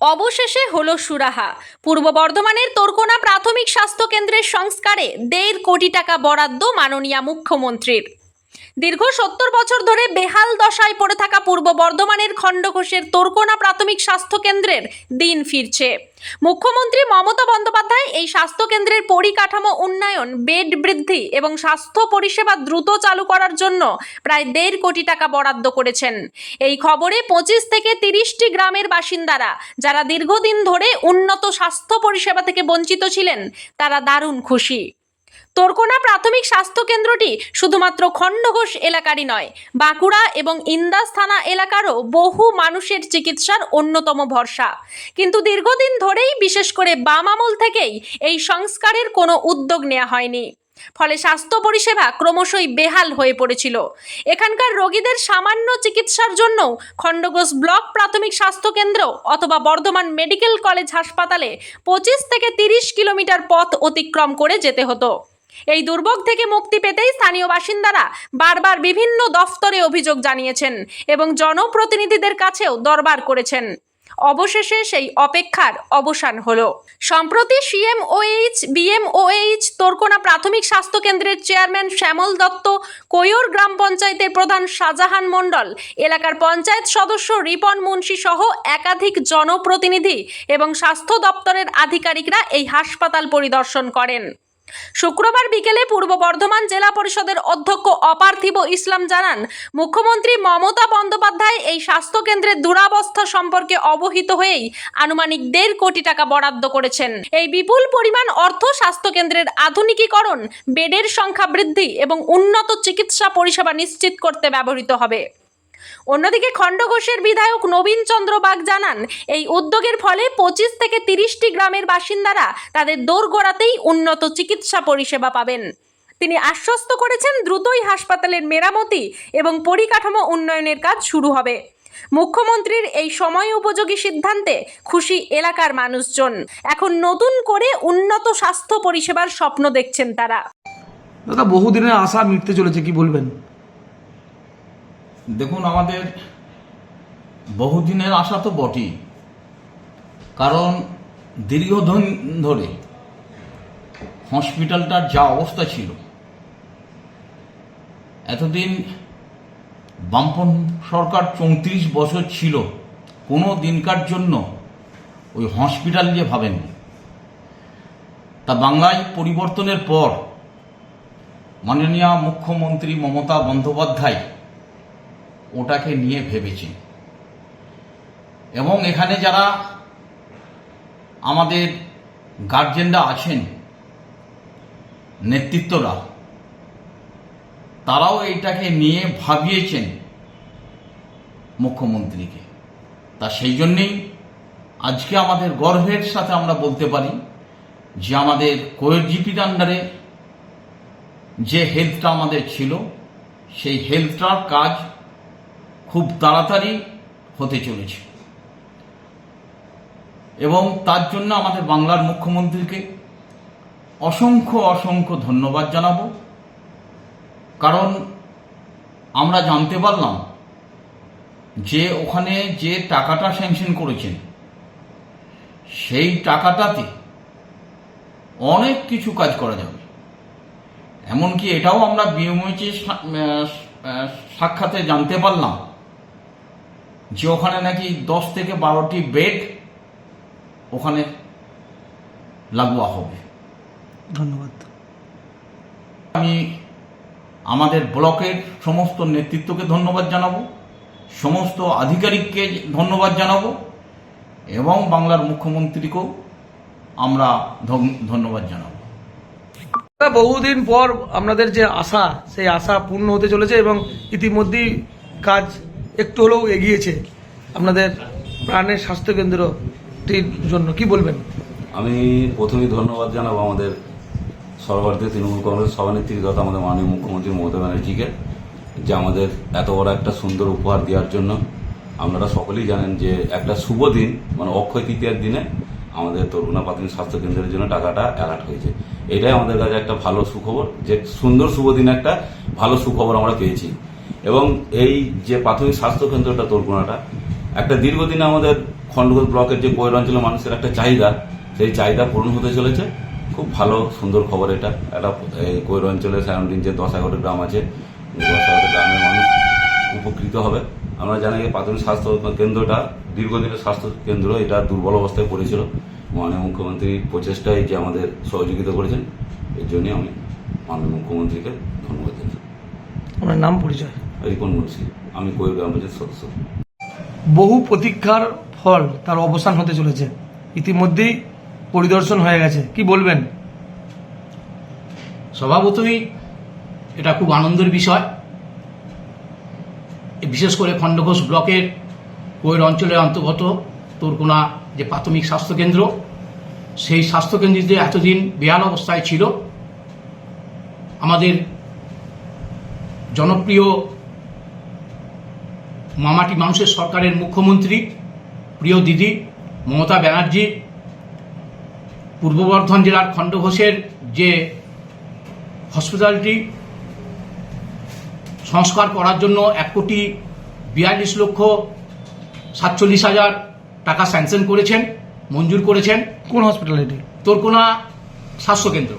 অবশেষে হলো সুরাহা। পূর্ব বর্ধমানের তোরকোনা প্রাথমিক স্বাস্থ্য কেন্দ্রের সংস্কারে 1.5 কোটি টাকা বরাদ্দ মাননীয় মুখ্যমন্ত্রীর। দীর্ঘ 70 বছর ধরে বেহাল দশায় পড়ে থাকা পূর্ব বর্ধমানের খণ্ডঘোষের তোরকোনা প্রাথমিক স্বাস্থ্য কেন্দ্রের দিন ফিরছে। মুখ্যমন্ত্রী মমতা বন্দ্যোপাধ্যায় এই স্বাস্থ্য কেন্দ্রের পরিকাঠামো উন্নয়ন, বেড বৃদ্ধি এবং স্বাস্থ্য পরিষেবা দ্রুত চালু করার জন্য প্রায় 1.5 কোটি টাকা বরাদ্দ করেছেন। এই খবরে 25 থেকে 30টি গ্রামের বাসিন্দারা, যারা দীর্ঘদিন ধরে উন্নত স্বাস্থ্য পরিষেবা থেকে বঞ্চিত ছিলেন, তারা দারুণ খুশি। তোরকোনা প্রাথমিক স্বাস্থ্য কেন্দ্রটি শুধুমাত্র খণ্ডঘোষ এলাকারই নয়, বাঁকুড়া এবং ইন্দাস থানা এলাকারও বহু মানুষের চিকিৎসার অন্যতম ভরসা। কিন্তু দীর্ঘদিন ধরেই, বিশেষ করে বাম আমল থেকেই এই সংস্কারের কোনো উদ্যোগ নেওয়া হয়নি। ফলে স্বাস্থ্য পরিষেবা ক্রমশই বেহাল হয়ে পড়েছিল। এখানকার রোগীদের সামান্য চিকিৎসার জন্য খণ্ডঘোষ ব্লক প্রাথমিক স্বাস্থ্য কেন্দ্র অথবা বর্ধমান মেডিকেল কলেজ হাসপাতালে 25 থেকে 30 কিলোমিটার পথ অতিক্রম করে যেতে হতো। এই দুর্ভোগ থেকে মুক্তি পেতেই স্থানীয় বাসিন্দারা বারবার বিভিন্ন দফতরে অভিযোগ জানিয়েছেন এবং জনপ্রতিনিধিদের কাছেও দরবার করেছেন। অবশেষে সেই অপেক্ষার অবসান হলো। সম্প্রতি সিএমওএইচ, বিএমওএইচ, তোরকোনা প্রাথমিক স্বাস্থ্য কেন্দ্রের চেয়ারম্যান শ্যামল দত্ত, কৈর গ্রাম পঞ্চায়েতের প্রধান শাহজাহান মণ্ডল, এলাকার পঞ্চায়েত সদস্য রিপন মুন্সি সহ একাধিক জনপ্রতিনিধি এবং স্বাস্থ্য দপ্তরের আধিকারিকরা এই হাসপাতাল পরিদর্শন করেন। শুক্রবার বিকেলে পূর্ব বর্ধমান জেলা পরিষদের অধ্যক্ষ অপার্থিব ইসলাম জানান, মুখ্যমন্ত্রী মমতা বন্দ্যোপাধ্যায় এই স্বাস্থ্য কেন্দ্রের দুরাবস্থা সম্পর্কে অবহিত হয়েই আনুমানিক 1.5 কোটি টাকা বরাদ্দ করেছেন। এই বিপুল পরিমাণ অর্থ স্বাস্থ্য কেন্দ্রের আধুনিকীকরণ, বেডের সংখ্যা বৃদ্ধি এবং উন্নত চিকিৎসা পরিষেবা নিশ্চিত করতে ব্যবহৃত হবে। অন্যদিকে খণ্ডঘোষের বিধায়ক নবীন চন্দ্র বাগ জানান, এই উদ্যোগের ফলে 25 থেকে 30টি গ্রামের বাসিন্দারা তাদের দোরগোড়াতেই উন্নত চিকিৎসা পরিষেবা পাবেন। তিনি আশ্বস্ত করেছেন, দ্রুতই হাসপাতালের মেরামতি এবং পরিকাঠামো উন্নয়নের কাজ শুরু হবে। মুখ্যমন্ত্রীর এই সময় উপযোগী সিদ্ধান্তে খুশি এলাকার মানুষজন। এখন নতুন করে উন্নত স্বাস্থ্য পরিষেবার স্বপ্ন দেখছেন তারা। দাদা, বহুদিনের আশা মিটতে চলেছে, কি বলবেন? দেখুন, আমাদের বহুদিনের আশা তো বটেই, কারণ দীর্ঘদিন ধরে হসপিটালটার যা অবস্থা ছিল, এতদিন বামপন সরকার 34 বছর ছিল, কোনো দিনকার জন্য ওই হসপিটাল নিয়ে ভাবেননি। তা বাংলায় পরিবর্তনের পর মাননীয় মুখ্যমন্ত্রী মমতা বন্দ্যোপাধ্যায় ওটাকে নিয়ে ভেবেছেন এবং এখানে যারা আমাদের গার্জেনরা আছেন, নেতৃত্বরা, তারাও এইটাকে নিয়ে ভাবিয়েছেন মুখ্যমন্ত্রীকে। তা সেই জন্যেই আজকে আমাদের গর্বের সাথে আমরা বলতে পারি যে আমাদের কোয়ের জিপির আন্ডারে যে হেলথটা আমাদের ছিল, সেই হেলথটার কাজ খুব তাড়াতাড়ি হতে চলেছে এবং তার জন্য আমাদের বাংলার মুখ্যমন্ত্রীকে অসংখ্য অসংখ্য ধন্যবাদ জানাবো। কারণ আমরা জানতে পারলাম যে ওখানে যে টাকাটা স্যাংশন করেছেন, সেই টাকাটাতে অনেক কিছু কাজ করা যাবে। এমনকি এটাও আমরা বিএমওএইচের সাক্ষাতে জানতে পারলাম যে ওখানে নাকি 10 থেকে 12টি বেড ওখানে লাগোয়া হবে। ধন্যবাদ। আমি আমাদের ব্লকের সমস্ত নেতৃত্বকে ধন্যবাদ জানাবো, সমস্ত আধিকারিককে ধন্যবাদ জানাবো এবং বাংলার মুখ্যমন্ত্রীকেও আমরা ধন্যবাদ জানাবো। বহুদিন পর আপনাদের যে আশা, সেই আশা পূর্ণ হতে চলেছে এবং ইতিমধ্যেই কাজ একটু হলেও এগিয়েছে আপনাদের প্রাণের স্বাস্থ্যকেন্দ্রটির জন্য, কি বলবেন? আমি প্রথমেই ধন্যবাদ জানাবো আমাদের সর্বভারতীয় তৃণমূল কংগ্রেস সভানেত্রী তথা আমাদের মাননীয় মুখ্যমন্ত্রী মমতা ব্যানার্জিকে, যে আমাদের এত বড় একটা সুন্দর উপহার দেওয়ার জন্য। আপনারা সকলেই জানেন যে একটা শুভ দিন, মানে অক্ষয় তৃতীয়ার দিনে আমাদের তোরকোনা প্রাথমিক স্বাস্থ্য কেন্দ্রের জন্য টাকাটা অ্যালার্ট হয়েছে। এটাই আমাদের কাছে একটা ভালো সুখবর, যে সুন্দর শুভ দিনে একটা ভালো সুখবর আমরা পেয়েছি। এবং এই যে প্রাথমিক স্বাস্থ্য কেন্দ্রটা তোরকোনাটা একটা দীর্ঘদিনে আমাদের খণ্ডঘোষ ব্লকের যে কৈর অঞ্চলের মানুষের একটা চাহিদা, সেই চাহিদা পূরণ হতে চলেছে। খুব ভালো সুন্দর খবর এটা। একটা কৈর অঞ্চলের সারাউন্ডিং যে 10-11 গ্রাম আছে, 10-11 গ্রামের মানুষ উপকৃত হবে। আমরা জানি যে প্রাথমিক স্বাস্থ্য কেন্দ্রটা দীর্ঘদিনের স্বাস্থ্য কেন্দ্র, এটা দুর্বল অবস্থায় পড়েছিল। মাননীয় মুখ্যমন্ত্রীর প্রচেষ্টায় যে আমাদের সহযোগিতা করেছেন, এর জন্যই আমি মাননীয় মুখ্যমন্ত্রীকে ধন্যবাদ জানাই। আপনার নাম পরিচয়? রিপন মুন্সি, আমি কৈর গ্রাম পঞ্চায়েত সদস্য। বহু প্রতীক্ষার ফল তার অবসান হতে চলেছে, ইতিমধ্যেই পরিদর্শন হয়ে গেছে, কি বলবেন? স্বভাবতই এটা খুব আনন্দের বিষয়। বিশেষ করে খণ্ডঘোষ ব্লকের কৈর অঞ্চলের অন্তর্গত তোরকোনা যে প্রাথমিক স্বাস্থ্যকেন্দ্র, সেই স্বাস্থ্যকেন্দ্রটি এতদিন বেহাল অবস্থায় ছিল। আমাদের জনপ্রিয় মামাটি মানুষের সরকারের মুখ্যমন্ত্রী প্রিয় দিদি মমতা ব্যানার্জি পূর্ব বর্ধমান জেলার খণ্ডঘোষের যে হসপিটালটি সংস্কার করার জন্য 1,42,47,000 টাকা স্যাংশন করেছেন, মঞ্জুর করেছেন। কোন হসপিটাল এটি? তোরকোনা স্বাস্থ্যকেন্দ্র।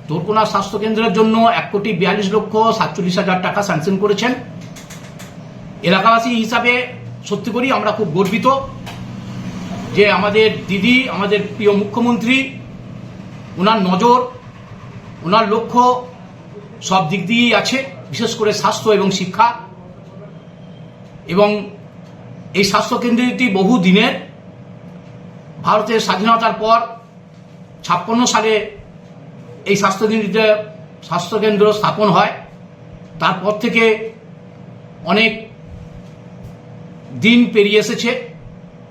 তোরকোনা স্বাস্থ্যকেন্দ্রের জন্য 1,42,47,000 টাকা স্যাংশন করেছেন। এলাকাবাসী হিসাবে সত্যি করি আমরা খুব গর্বিত যে আমাদের দিদি, আমাদের প্রিয় মুখ্যমন্ত্রী, ওনার নজর, ওনার লক্ষ্য সব দিক দিয়েই আছে, বিশেষ করে স্বাস্থ্য এবং শিক্ষা। এবং এই স্বাস্থ্যকেন্দ্রটি বহু দিনের, ভারতের স্বাধীনতার পর 56 সালে এই স্বাস্থ্যকেন্দ্র স্থাপন হয়। তারপর থেকে অনেক দিন পেরিয়ে এসেছে,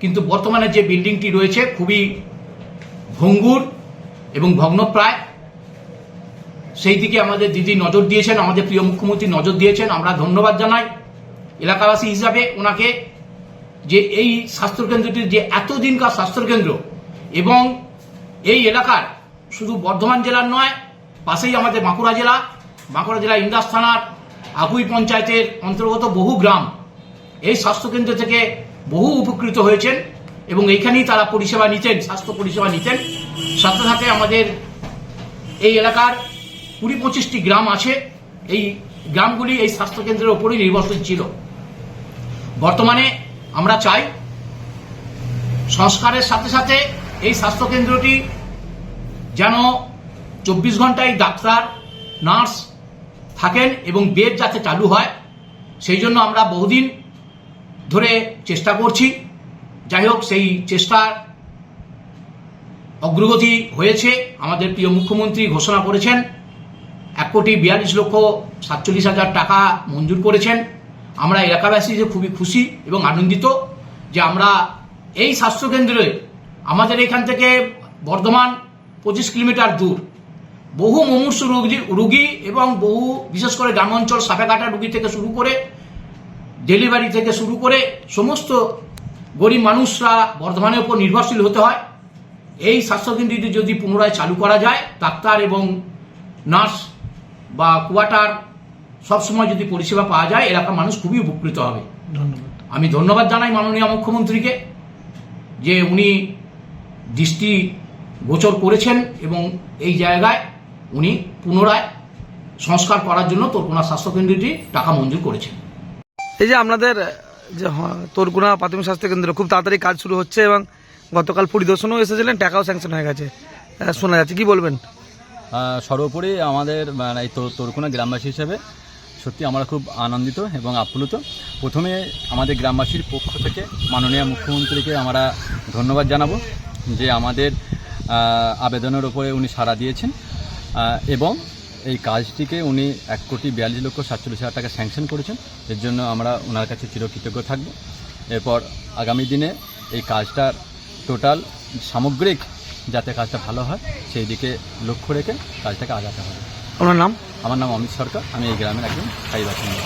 কিন্তু বর্তমানে যে বিল্ডিংটি রয়েছে খুবই ভঙ্গুর এবং ভগ্নপ্রায়। সেই দিকে আমাদের দিদি নজর দিয়েছেন, আমাদের প্রিয় মুখ্যমন্ত্রী নজর দিয়েছেন। আমরা ধন্যবাদ জানাই এলাকাবাসী হিসাবে ওনাকে, যে এই স্বাস্থ্যকেন্দ্রটির যে এতদিনকার স্বাস্থ্যকেন্দ্র, এবং এই এলাকার শুধু বর্ধমান জেলার নয়, পাশেই আমাদের বাঁকুড়া জেলা ইন্দাস থানার আগুই পঞ্চায়েতের অন্তর্গত বহু গ্রাম এই স্বাস্থ্যকেন্দ্র থেকে বহু উপকৃত হয়েছেন এবং এইখানেই তারা পরিষেবা নিতেন, স্বাস্থ্য পরিষেবা নিতেন। সাথে সাথে আমাদের এই এলাকার 20-25টি গ্রাম আছে, এই গ্রামগুলি এই স্বাস্থ্যকেন্দ্রের উপরই নির্ভরশীল ছিল। বর্তমানে আমরা চাই সংস্কারের সাথে সাথে এই স্বাস্থ্যকেন্দ্রটি যেন 24 ঘন্টায় ডাক্তার, নার্স থাকেন এবং বেড যাতে চালু হয়, সেই জন্য আমরা বহুদিন ধরে চেষ্টা করছি। যাই হোক, সেই চেষ্টার অগ্রগতি হয়েছে। আমাদের প্রিয় মুখ্যমন্ত্রী ঘোষণা করেছেন 1,42,47,000 টাকা মঞ্জুর করেছেন। আমরা এলাকাবাসী যে খুবই খুশি এবং আনন্দিত যে আমরা এই স্বাস্থ্যকেন্দ্রে, আমাদের এখান থেকে বর্ধমান 25 কিলোমিটার দূর, বহু মুমূর্ষু রুগী এবং বহু বিশেষ করে গ্রামাঞ্চল সাপে কাটা রুগী থেকে শুরু করে, ডেলিভারি থেকে শুরু করে সমস্ত গরিব মানুষরা বর্ধমানের উপর নির্ভরশীল হতে হয়। এই স্বাস্থ্যকেন্দ্রটি যদি পুনরায় চালু করা যায়, ডাক্তার এবং নার্স বা কোয়ার্টার সবসময় যদি পরিষেবা পাওয়া যায়, এলাকার মানুষ খুবই উপকৃত হবে। ধন্যবাদ। আমি ধন্যবাদ জানাই মাননীয় মুখ্যমন্ত্রীকে যে উনি দৃষ্টি গোচর করেছেন এবং এই জায়গায় উনি পুনরায় সংস্কার করার জন্য তোরকোনা স্বাস্থ্যকেন্দ্রটি টাকা মঞ্জুর করেছেন। এই যে আপনাদের যে তোরকোনা প্রাথমিক স্বাস্থ্যকেন্দ্র খুব তাড়াতাড়ি কাজ শুরু হচ্ছে এবং গতকাল পরিদর্শনও এসেছিলেন, টাকাও স্যাংশন হয়ে গেছে শোনা যাচ্ছে, কি বলবেন? সর্বোপরি আমাদের এই তোরকোনা গ্রামবাসী হিসেবে সত্যি আমরা খুব আনন্দিত এবং আপ্লুত। প্রথমে আমাদের গ্রামবাসীর পক্ষ থেকে মাননীয় মুখ্যমন্ত্রীকে আমরা ধন্যবাদ জানাবো যে আমাদের আবেদনের ওপরে উনি সাড়া দিয়েছেন এবং এই কাজটিকে উনি 1,42,47,000 টাকা স্যাংশন করেছেন। এর জন্য আমরা ওনার কাছে চিরকৃতজ্ঞ থাকব। এরপর আগামী দিনে এই কাজটার টোটাল সামগ্রিক যাতে কাজটা ভালো হয় সেই দিকে লক্ষ্য রেখে কাজটাকে আগাতে হবে। আপনার নাম? আমার নাম অমিত সরকার, আমি এই গ্রামের একজন স্থায়ী বাসিন্দা।